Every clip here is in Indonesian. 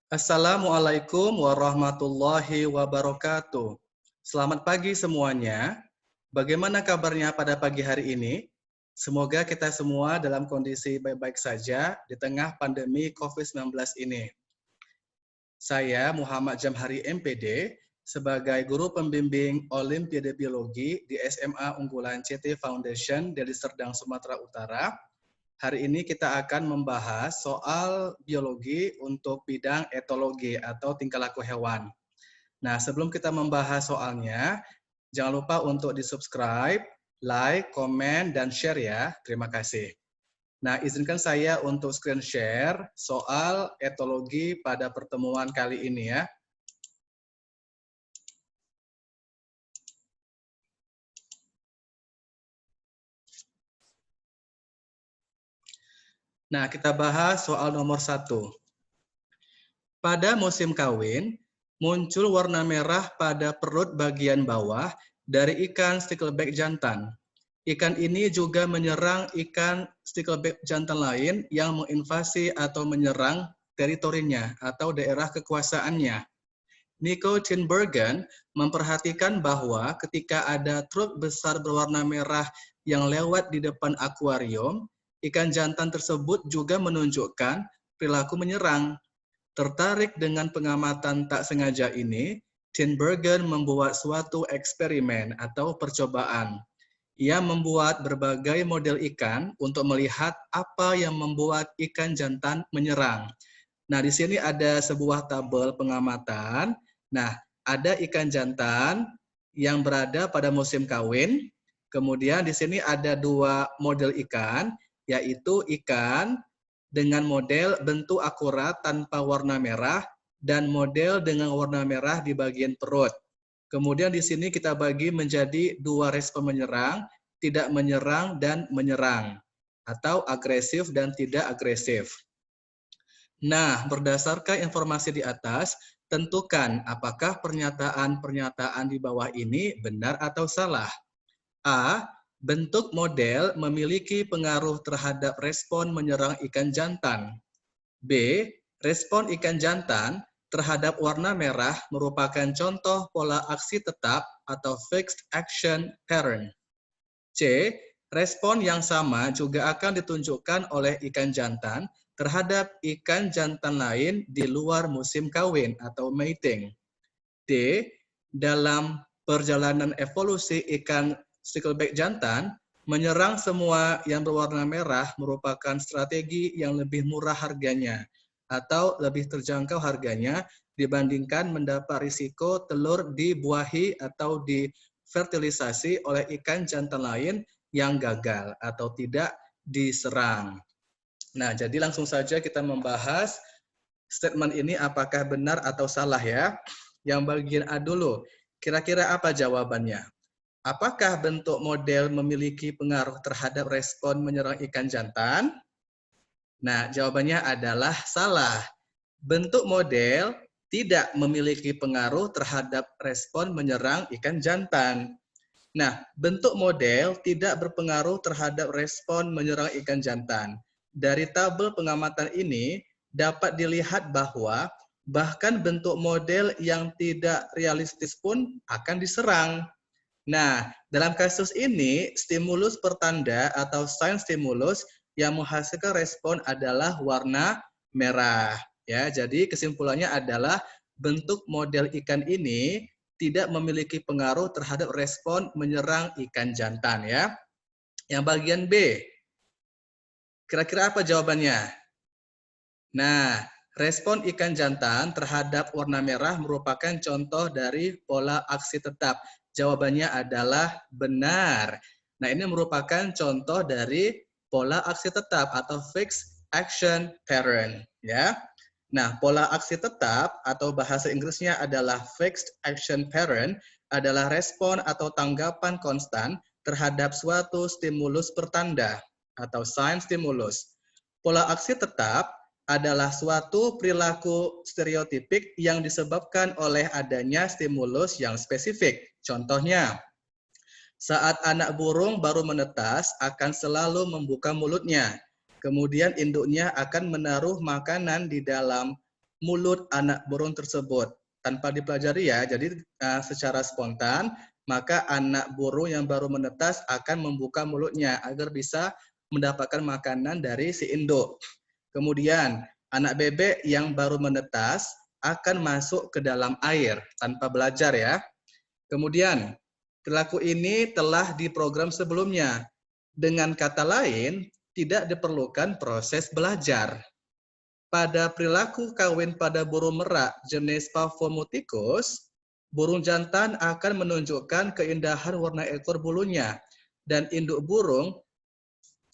Assalamualaikum warahmatullahi wabarakatuh. Selamat pagi semuanya. Bagaimana kabarnya pada pagi hari ini? Semoga kita semua dalam kondisi baik-baik saja di tengah pandemi COVID-19 ini. Saya Muhammad Jamhari MPD sebagai guru pembimbing Olimpiade Biologi di SMA Unggulan CT Foundation dari Serdang, Sumatera Utara. Hari ini kita akan membahas soal biologi untuk bidang etologi atau tingkah laku hewan. Nah, sebelum kita membahas soalnya, jangan lupa untuk di-subscribe, like, komen, dan share ya. Terima kasih. Nah, izinkan saya untuk screen share soal etologi pada pertemuan kali ini ya. Nah, kita bahas soal nomor 1. Pada musim kawin, muncul warna merah pada perut bagian bawah dari ikan stickleback jantan. Ikan ini juga menyerang ikan stickleback jantan lain yang menginvasi atau menyerang teritorinya atau daerah kekuasaannya. Nico Tinbergen memperhatikan bahwa ketika ada truk besar berwarna merah yang lewat di depan akuarium, ikan jantan tersebut juga menunjukkan perilaku menyerang. Tertarik dengan pengamatan tak sengaja ini, Tinbergen membuat suatu eksperimen atau percobaan. Ia membuat berbagai model ikan untuk melihat apa yang membuat ikan jantan menyerang. Nah, di sini ada sebuah tabel pengamatan. Nah, ada ikan jantan yang berada pada musim kawin. Kemudian di sini ada dua model ikan, yaitu ikan dengan model bentuk akurat tanpa warna merah dan model dengan warna merah di bagian perut. Kemudian di sini kita bagi menjadi dua respon menyerang, tidak menyerang dan menyerang, atau agresif dan tidak agresif. Nah, berdasarkan informasi di atas, tentukan apakah pernyataan-pernyataan di bawah ini benar atau salah. A. Bentuk model memiliki pengaruh terhadap respon menyerang ikan jantan. B. Respon ikan jantan terhadap warna merah merupakan contoh pola aksi tetap atau fixed action pattern. C. Respon yang sama juga akan ditunjukkan oleh ikan jantan terhadap ikan jantan lain di luar musim kawin atau mating. D. Dalam perjalanan evolusi ikan stickleback jantan, menyerang semua yang berwarna merah merupakan strategi yang lebih murah harganya atau lebih terjangkau harganya dibandingkan mendapat risiko telur dibuahi atau divertilisasi oleh ikan jantan lain yang gagal atau tidak diserang. Nah, jadi langsung saja kita membahas statement ini apakah benar atau salah ya. Yang bagian A dulu, kira-kira apa jawabannya? Apakah bentuk model memiliki pengaruh terhadap respon menyerang ikan jantan? Nah, jawabannya adalah salah. Bentuk model tidak memiliki pengaruh terhadap respon menyerang ikan jantan. Nah, bentuk model tidak berpengaruh terhadap respon menyerang ikan jantan. Dari tabel pengamatan ini dapat dilihat bahwa bahkan bentuk model yang tidak realistis pun akan diserang. Nah, dalam kasus ini, stimulus pertanda atau sign stimulus yang menghasilkan respon adalah warna merah. Ya, jadi kesimpulannya adalah bentuk model ikan ini tidak memiliki pengaruh terhadap respon menyerang ikan jantan ya. Yang bagian B, kira-kira apa jawabannya? Nah, respon ikan jantan terhadap warna merah merupakan contoh dari pola aksi tetap. Jawabannya adalah benar. Nah, ini merupakan contoh dari pola aksi tetap atau fixed action pattern ya. Nah, pola aksi tetap atau bahasa Inggrisnya adalah fixed action pattern adalah respon atau tanggapan konstan terhadap suatu stimulus pertanda atau sign stimulus. Pola aksi tetap adalah suatu perilaku stereotipik yang disebabkan oleh adanya stimulus yang spesifik. Contohnya, saat anak burung baru menetas akan selalu membuka mulutnya. Kemudian induknya akan menaruh makanan di dalam mulut anak burung tersebut. Tanpa dipelajari ya, jadi secara spontan, maka anak burung yang baru menetas akan membuka mulutnya agar bisa mendapatkan makanan dari si induk. Kemudian, anak bebek yang baru menetas akan masuk ke dalam air tanpa belajar ya. Kemudian, perilaku ini telah diprogram sebelumnya. Dengan kata lain, tidak diperlukan proses belajar. Pada perilaku kawin pada burung merak jenis Paphomoticus, burung jantan akan menunjukkan keindahan warna ekor bulunya, dan induk burung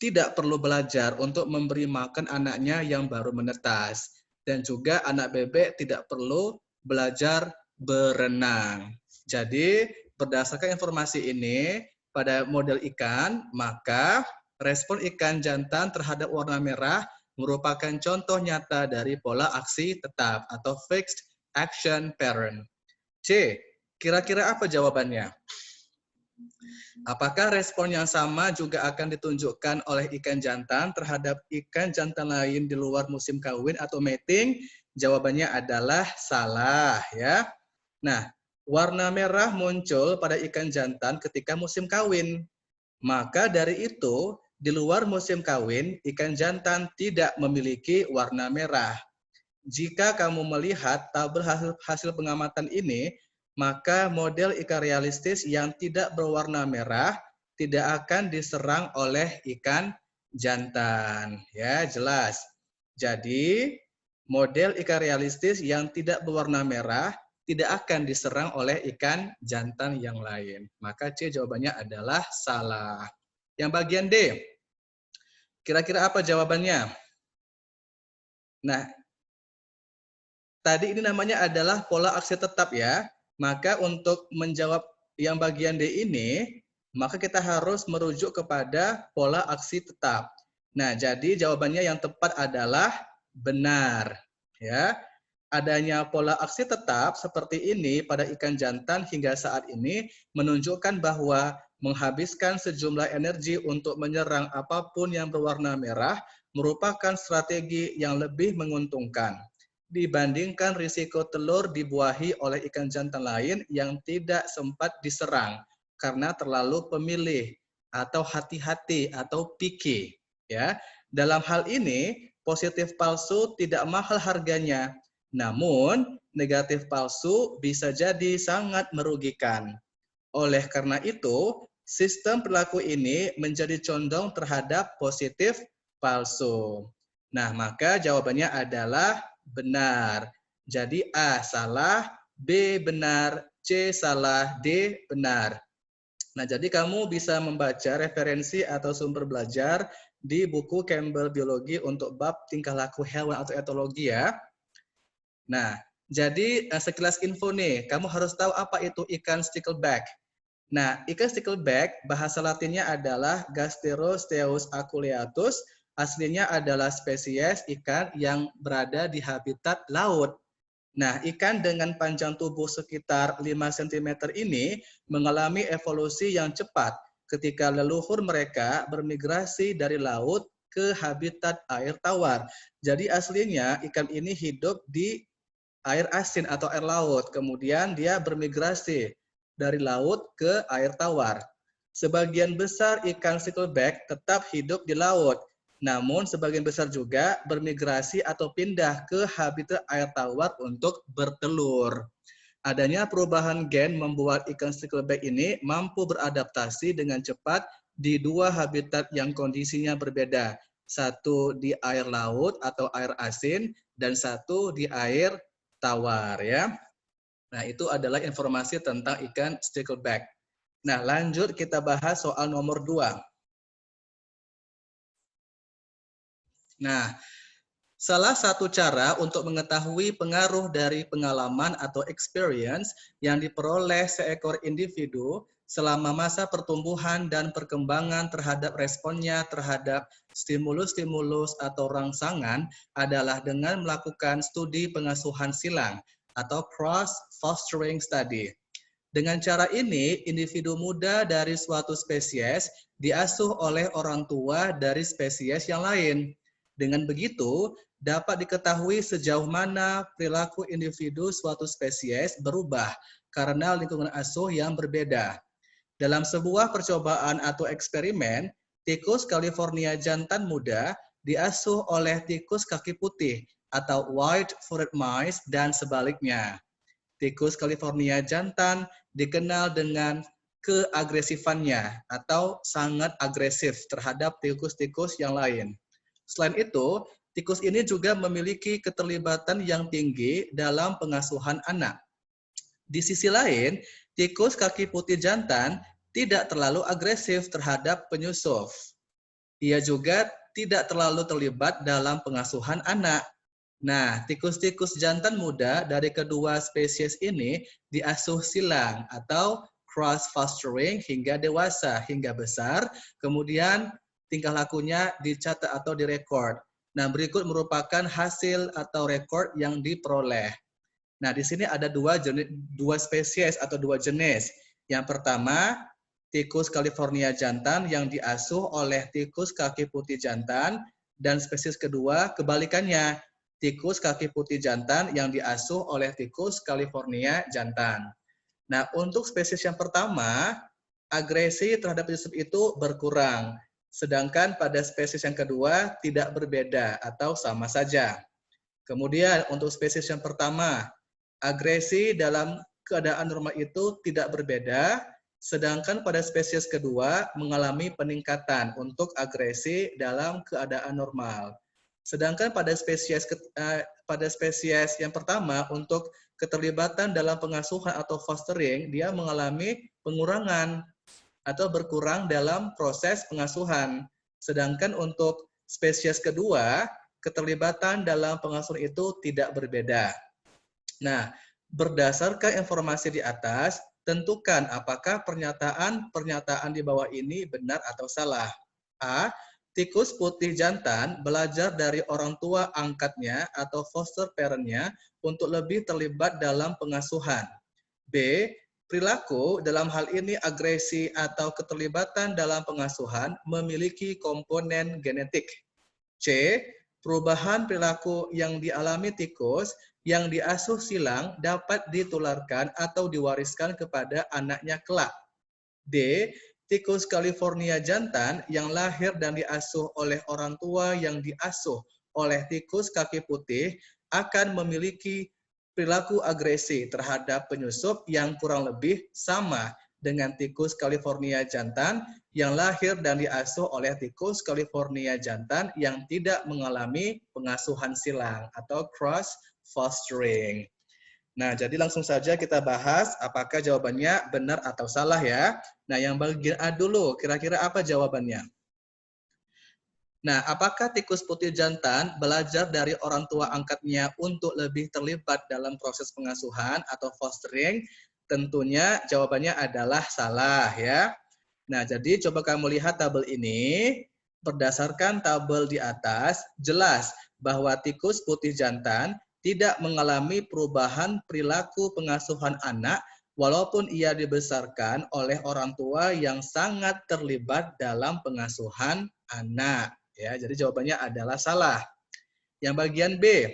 tidak perlu belajar untuk memberi makan anaknya yang baru menetas. Dan juga anak bebek tidak perlu belajar berenang. Jadi, berdasarkan informasi ini, pada model ikan, maka respon ikan jantan terhadap warna merah merupakan contoh nyata dari pola aksi tetap atau fixed action pattern. C. Kira-kira apa jawabannya? Apakah respon yang sama juga akan ditunjukkan oleh ikan jantan terhadap ikan jantan lain di luar musim kawin atau mating? Jawabannya adalah salah ya. Nah, warna merah muncul pada ikan jantan ketika musim kawin. Maka dari itu, di luar musim kawin, ikan jantan tidak memiliki warna merah. Jika kamu melihat tabel hasil pengamatan ini, maka model ikan realistis yang tidak berwarna merah tidak akan diserang oleh ikan jantan. Ya, jelas. Jadi, model ikan realistis yang tidak berwarna merah tidak akan diserang oleh ikan jantan yang lain. Maka C jawabannya adalah salah. Yang bagian D, kira-kira apa jawabannya? Nah, tadi ini namanya adalah pola aksi tetap ya. Maka untuk menjawab yang bagian D ini, maka kita harus merujuk kepada pola aksi tetap. Nah, jadi jawabannya yang tepat adalah benar. Ya, adanya pola aksi tetap seperti ini pada ikan jantan hingga saat ini menunjukkan bahwa menghabiskan sejumlah energi untuk menyerang apapun yang berwarna merah merupakan strategi yang lebih menguntungkan dibandingkan risiko telur dibuahi oleh ikan jantan lain yang tidak sempat diserang karena terlalu pemilih atau hati-hati atau picky. Ya, dalam hal ini positif palsu tidak mahal harganya, namun negatif palsu bisa jadi sangat merugikan. Oleh karena itu, sistem perilaku ini menjadi condong terhadap positif palsu. Nah, maka jawabannya adalah benar. Jadi A salah, B benar, C salah, D benar. Nah, jadi kamu bisa membaca referensi atau sumber belajar di buku Campbell Biologi untuk bab tingkah laku hewan atau etologi ya. Nah, jadi sekilas info nih, kamu harus tahu apa itu ikan stickleback. Nah, ikan stickleback bahasa latinnya adalah Gasterosteus aculeatus. Aslinya adalah spesies ikan yang berada di habitat laut. Nah, ikan dengan panjang tubuh sekitar 5 cm ini mengalami evolusi yang cepat ketika leluhur mereka bermigrasi dari laut ke habitat air tawar. Jadi aslinya ikan ini hidup di air asin atau air laut. Kemudian dia bermigrasi dari laut ke air tawar. Sebagian besar ikan stickleback tetap hidup di laut, namun sebagian besar juga bermigrasi atau pindah ke habitat air tawar untuk bertelur. Adanya perubahan gen membuat ikan stickleback ini mampu beradaptasi dengan cepat di dua habitat yang kondisinya berbeda. Satu di air laut atau air asin dan satu di air tawar ya. Nah, itu adalah informasi tentang ikan stickleback. Nah, lanjut kita bahas soal nomor 2. Nah, salah satu cara untuk mengetahui pengaruh dari pengalaman atau experience yang diperoleh seekor individu selama masa pertumbuhan dan perkembangan terhadap responnya terhadap stimulus-stimulus atau rangsangan adalah dengan melakukan studi pengasuhan silang atau cross fostering study. Dengan cara ini, individu muda dari suatu spesies diasuh oleh orang tua dari spesies yang lain. Dengan begitu, dapat diketahui sejauh mana perilaku individu suatu spesies berubah karena lingkungan asuh yang berbeda. Dalam sebuah percobaan atau eksperimen, tikus California jantan muda diasuh oleh tikus kaki putih atau white-footed mice dan sebaliknya. Tikus California jantan dikenal dengan keagresifannya atau sangat agresif terhadap tikus-tikus yang lain. Selain itu, tikus ini juga memiliki keterlibatan yang tinggi dalam pengasuhan anak. Di sisi lain, tikus kaki putih jantan tidak terlalu agresif terhadap penyusup. Ia juga tidak terlalu terlibat dalam pengasuhan anak. Nah, tikus-tikus jantan muda dari kedua spesies ini diasuh silang atau cross fostering hingga dewasa, hingga besar, kemudian tingkah lakunya dicatat atau direkord. Nah, berikut merupakan hasil atau rekor yang diperoleh. Nah, di sini ada dua spesies atau dua jenis. Yang pertama, tikus California jantan yang diasuh oleh tikus kaki putih jantan, dan spesies kedua kebalikannya, tikus kaki putih jantan yang diasuh oleh tikus California jantan. Nah, untuk spesies yang pertama, agresi terhadap penyusup itu berkurang, sedangkan pada spesies yang kedua tidak berbeda atau sama saja. Kemudian untuk spesies yang pertama, agresi dalam keadaan normal itu tidak berbeda, sedangkan pada spesies kedua mengalami peningkatan untuk agresi dalam keadaan normal. Sedangkan pada spesies yang pertama untuk keterlibatan dalam pengasuhan atau fostering, dia mengalami pengurangan atau berkurang dalam proses pengasuhan. Sedangkan untuk spesies kedua, keterlibatan dalam pengasuhan itu tidak berbeda. Nah, berdasarkan informasi di atas, tentukan apakah pernyataan di bawah ini benar atau salah. A. Tikus putih jantan belajar dari orang tua angkatnya atau foster parent-nya untuk lebih terlibat dalam pengasuhan. B. Perilaku dalam hal ini agresi atau keterlibatan dalam pengasuhan memiliki komponen genetik. C. Perubahan perilaku yang dialami tikus yang diasuh silang dapat ditularkan atau diwariskan kepada anaknya kelak. D. Tikus California jantan yang lahir dan diasuh oleh orang tua yang diasuh oleh tikus kaki putih akan memiliki perilaku agresi terhadap penyusup yang kurang lebih sama dengan tikus California jantan yang lahir dan diasuh oleh tikus California jantan yang tidak mengalami pengasuhan silang atau cross fostering. Nah, jadi langsung saja kita bahas apakah jawabannya benar atau salah ya. Nah, yang bagian A dulu, kira-kira apa jawabannya? Nah, apakah tikus putih jantan belajar dari orang tua angkatnya untuk lebih terlibat dalam proses pengasuhan atau fostering? Tentunya jawabannya adalah salah ya. Nah, jadi coba kamu lihat tabel ini. Berdasarkan tabel di atas, jelas bahwa tikus putih jantan tidak mengalami perubahan perilaku pengasuhan anak walaupun ia dibesarkan oleh orang tua yang sangat terlibat dalam pengasuhan anak. Ya, jadi jawabannya adalah salah. Yang bagian B.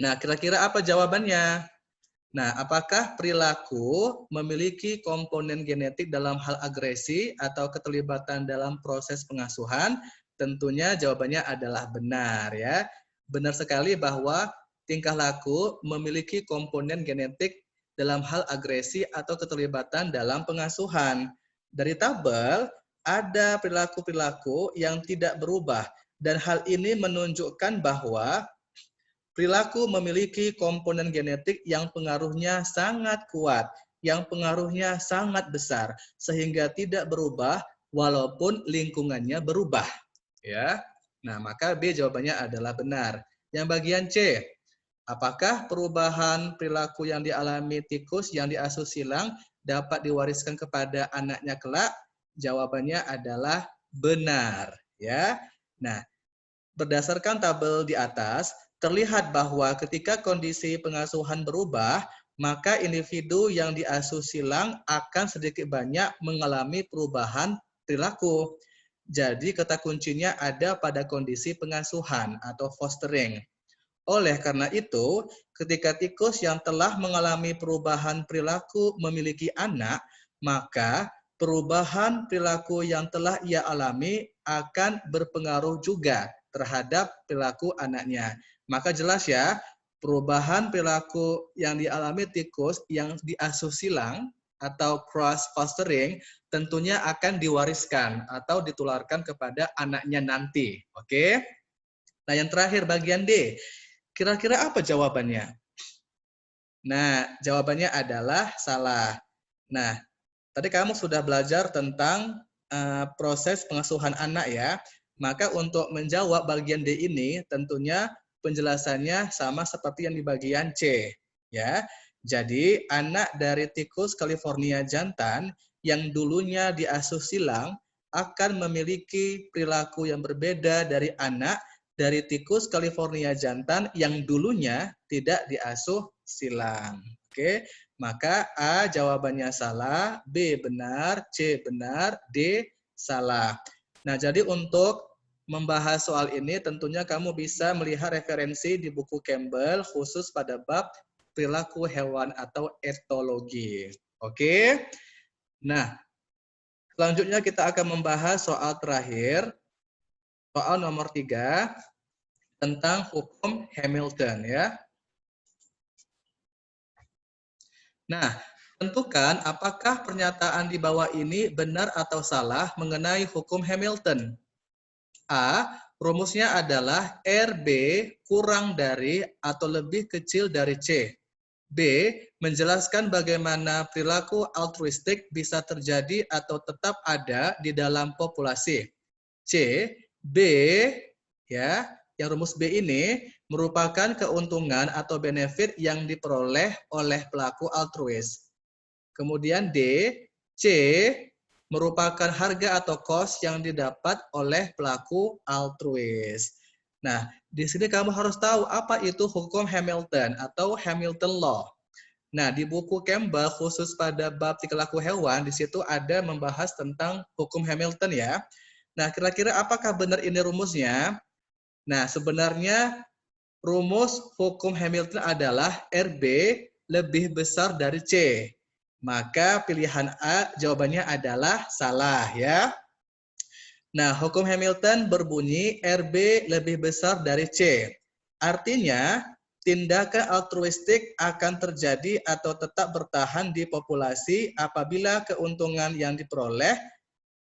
Nah, kira-kira apa jawabannya? Nah, apakah perilaku memiliki komponen genetik dalam hal agresi atau keterlibatan dalam proses pengasuhan? Tentunya jawabannya adalah benar ya. Benar sekali bahwa tingkah laku memiliki komponen genetik dalam hal agresi atau keterlibatan dalam pengasuhan. Dari tabel, ada perilaku-perilaku yang tidak berubah. Dan hal ini menunjukkan bahwa perilaku memiliki komponen genetik yang pengaruhnya sangat kuat, yang pengaruhnya sangat besar, sehingga tidak berubah walaupun lingkungannya berubah. Ya, nah maka B jawabannya adalah benar. Yang bagian C, apakah perubahan perilaku yang dialami tikus yang diasuh silang dapat diwariskan kepada anaknya kelak? Jawabannya adalah benar. Ya, nah berdasarkan tabel di atas, terlihat bahwa ketika kondisi pengasuhan berubah, maka individu yang diasuh silang akan sedikit banyak mengalami perubahan perilaku. Jadi kata kuncinya ada pada kondisi pengasuhan atau fostering. Oleh karena itu, ketika tikus yang telah mengalami perubahan perilaku memiliki anak, maka perubahan perilaku yang telah ia alami akan berpengaruh juga terhadap perilaku anaknya. Maka jelas ya, perubahan perilaku yang dialami tikus yang diasuh silang atau cross fostering tentunya akan diwariskan atau ditularkan kepada anaknya nanti. Oke? Nah, yang terakhir bagian D. Kira-kira apa jawabannya? Nah, jawabannya adalah salah. Nah, tadi kamu sudah belajar tentang proses pengasuhan anak ya. Maka untuk menjawab bagian D ini tentunya penjelasannya sama seperti yang di bagian C ya. Jadi anak dari tikus California jantan yang dulunya diasuh silang akan memiliki perilaku yang berbeda dari anak dari tikus California jantan yang dulunya tidak diasuh silang. Oke, maka A jawabannya salah, B benar, C benar, D salah. Nah, jadi untuk membahas soal ini tentunya kamu bisa melihat referensi di buku Campbell khusus pada bab perilaku hewan atau etologi. Oke. Nah, selanjutnya kita akan membahas soal terakhir, soal nomor 3 tentang hukum Hamilton ya. Nah, tentukan apakah pernyataan di bawah ini benar atau salah mengenai hukum Hamilton. A. Rumusnya adalah RB kurang dari atau lebih kecil dari C. B. Menjelaskan bagaimana perilaku altruistik bisa terjadi atau tetap ada di dalam populasi. C. B. Ya, yang rumus B ini merupakan keuntungan atau benefit yang diperoleh oleh pelaku altruis. Kemudian D, C merupakan harga atau cost yang didapat oleh pelaku altruis. Nah, di sini kamu harus tahu apa itu hukum Hamilton atau Hamilton Law. Nah, di buku Campbell khusus pada bab perilaku hewan, di situ ada membahas tentang hukum Hamilton ya. Nah, kira-kira apakah benar ini rumusnya? Nah, sebenarnya rumus hukum Hamilton adalah RB lebih besar dari C. Maka pilihan A jawabannya adalah salah ya. Nah, hukum Hamilton berbunyi RB lebih besar dari C. Artinya, tindakan altruistik akan terjadi atau tetap bertahan di populasi apabila keuntungan yang diperoleh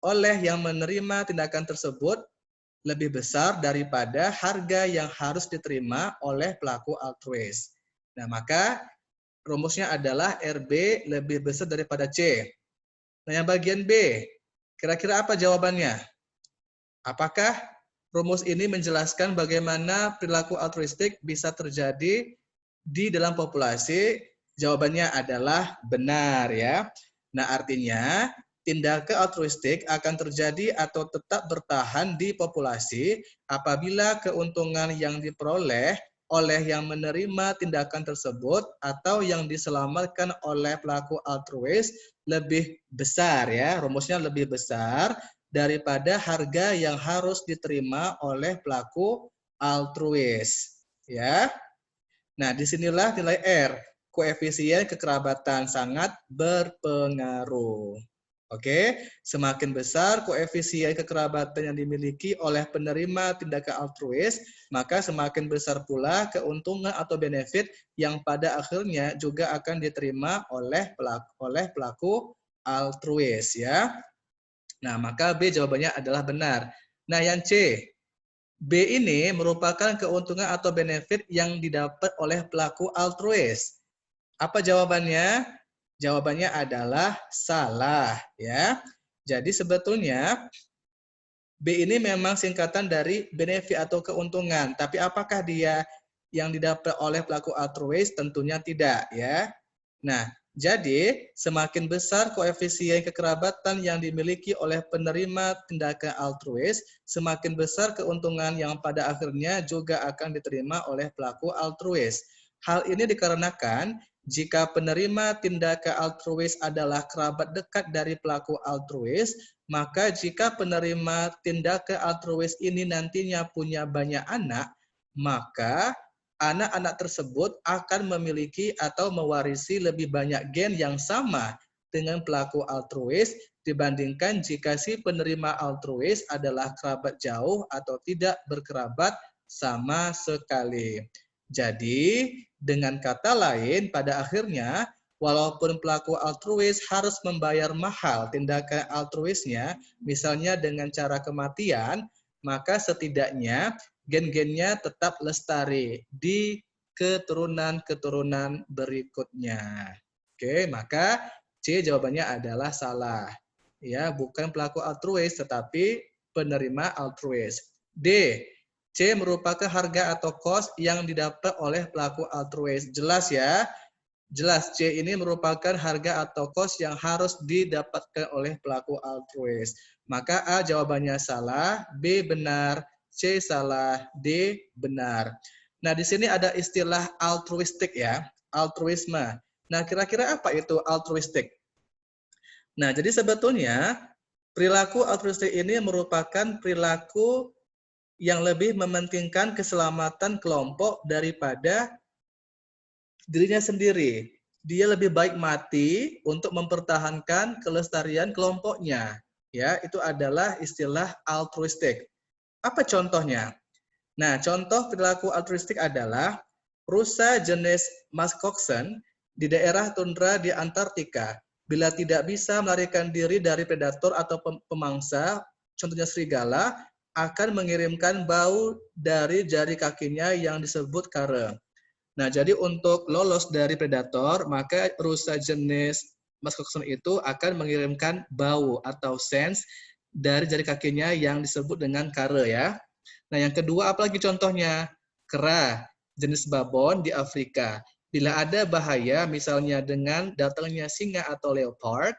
oleh yang menerima tindakan tersebut lebih besar daripada harga yang harus diterima oleh pelaku altruis. Nah, maka rumusnya adalah RB lebih besar daripada C. Nah, yang bagian B, kira-kira apa jawabannya? Apakah rumus ini menjelaskan bagaimana perilaku altruistik bisa terjadi di dalam populasi? Jawabannya adalah benar ya. Nah, artinya tindakan altruistik akan terjadi atau tetap bertahan di populasi apabila keuntungan yang diperoleh oleh yang menerima tindakan tersebut atau yang diselamatkan oleh pelaku altruis lebih besar ya, rumusnya lebih besar daripada harga yang harus diterima oleh pelaku altruis ya. Nah, disinilah nilai R, koefisien kekerabatan sangat berpengaruh. Oke, semakin besar koefisien kekerabatan yang dimiliki oleh penerima tindakan altruis, maka semakin besar pula keuntungan atau benefit yang pada akhirnya juga akan diterima oleh pelaku altruis ya. Nah, maka B jawabannya adalah benar. Nah, yang C, B ini merupakan keuntungan atau benefit yang didapat oleh pelaku altruis. Apa jawabannya? Jawabannya adalah salah ya. Jadi sebetulnya B ini memang singkatan dari benefit atau keuntungan, tapi apakah dia yang didapat oleh pelaku altruis? Tentunya tidak ya. Nah, jadi semakin besar koefisien kekerabatan yang dimiliki oleh penerima tindakan altruis, semakin besar keuntungan yang pada akhirnya juga akan diterima oleh pelaku altruis. Hal ini dikarenakan jika penerima tindakan altruis adalah kerabat dekat dari pelaku altruis, maka jika penerima tindakan altruis ini nantinya punya banyak anak, maka anak-anak tersebut akan memiliki atau mewarisi lebih banyak gen yang sama dengan pelaku altruis dibandingkan jika si penerima altruis adalah kerabat jauh atau tidak berkerabat sama sekali. Jadi, dengan kata lain, pada akhirnya, walaupun pelaku altruis harus membayar mahal tindakan altruisnya, misalnya dengan cara kematian, maka setidaknya gen-gennya tetap lestari di keturunan-keturunan berikutnya. Oke, maka C jawabannya adalah salah. Ya, bukan pelaku altruis tetapi penerima altruis. D, C merupakan harga atau cost yang didapat oleh pelaku altruis. Jelas ya? Jelas, C ini merupakan harga atau cost yang harus didapatkan oleh pelaku altruis. Maka A jawabannya salah, B benar, C salah, D benar. Nah, di sini ada istilah altruistik ya, altruisme. Nah, kira-kira apa itu altruistik? Nah, jadi sebetulnya perilaku altruistik ini merupakan perilaku yang lebih mementingkan keselamatan kelompok daripada dirinya sendiri. Dia lebih baik mati untuk mempertahankan kelestarian kelompoknya. Ya, itu adalah istilah altruistik. Apa contohnya? Nah, contoh perilaku altruistik adalah rusa jenis muskoxen di daerah tundra di Antartika. Bila tidak bisa melarikan diri dari predator atau pemangsa, contohnya serigala, akan mengirimkan bau dari jari kakinya yang disebut kare. Nah, jadi untuk lolos dari predator, maka rusa jenis muskoxen itu akan mengirimkan bau atau sense dari jari kakinya yang disebut dengan kare ya. Nah, yang kedua apalagi contohnya? Kera jenis babon di Afrika. Bila ada bahaya misalnya dengan datangnya singa atau leopard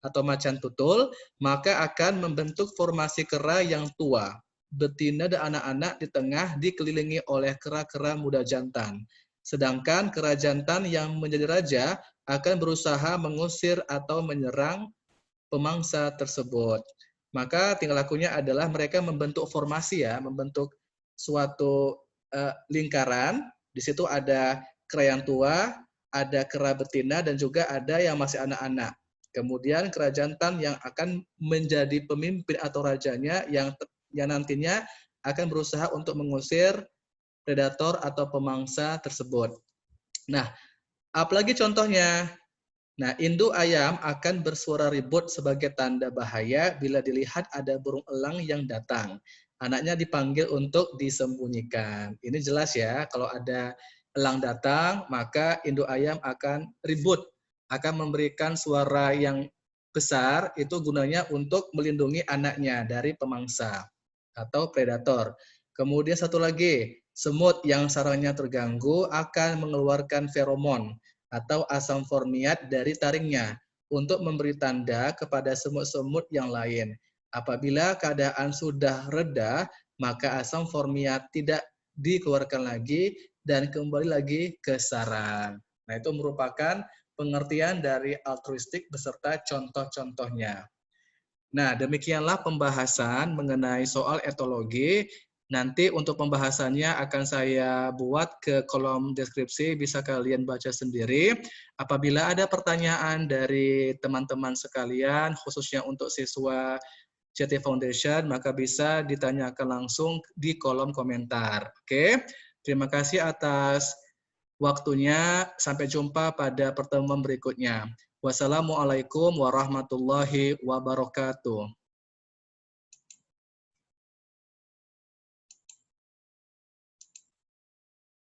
atau macan tutul, maka akan membentuk formasi kera yang tua. Betina dan anak-anak di tengah dikelilingi oleh kera-kera muda jantan. Sedangkan kera jantan yang menjadi raja akan berusaha mengusir atau menyerang pemangsa tersebut. Maka tingkah lakunya adalah mereka membentuk formasi ya, membentuk suatu lingkaran. Di situ ada kera yang tua, ada kera betina, dan juga ada yang masih anak-anak. Kemudian kera jantan yang akan menjadi pemimpin atau rajanya yang nantinya akan berusaha untuk mengusir predator atau pemangsa tersebut. Nah, apalagi contohnya? Nah, induk ayam akan bersuara ribut sebagai tanda bahaya bila dilihat ada burung elang yang datang. Anaknya dipanggil untuk disembunyikan. Ini jelas ya, kalau ada elang datang, maka induk ayam akan ribut, akan memberikan suara yang besar, itu gunanya untuk melindungi anaknya dari pemangsa atau predator. Kemudian satu lagi, semut yang sarangnya terganggu akan mengeluarkan feromon atau asam formiat dari taringnya untuk memberi tanda kepada semut-semut yang lain. Apabila keadaan sudah reda, maka asam formiat tidak dikeluarkan lagi dan kembali lagi ke sarang. Nah, itu merupakan pengertian dari altruistik beserta contoh-contohnya. Nah, demikianlah pembahasan mengenai soal etologi. Nanti untuk pembahasannya akan saya buat ke kolom deskripsi, bisa kalian baca sendiri. Apabila ada pertanyaan dari teman-teman sekalian, khususnya untuk siswa CT Foundation, maka bisa ditanyakan langsung di kolom komentar. Oke, terima kasih atas waktunya. Sampai jumpa pada pertemuan berikutnya. Wassalamualaikum warahmatullahi wabarakatuh.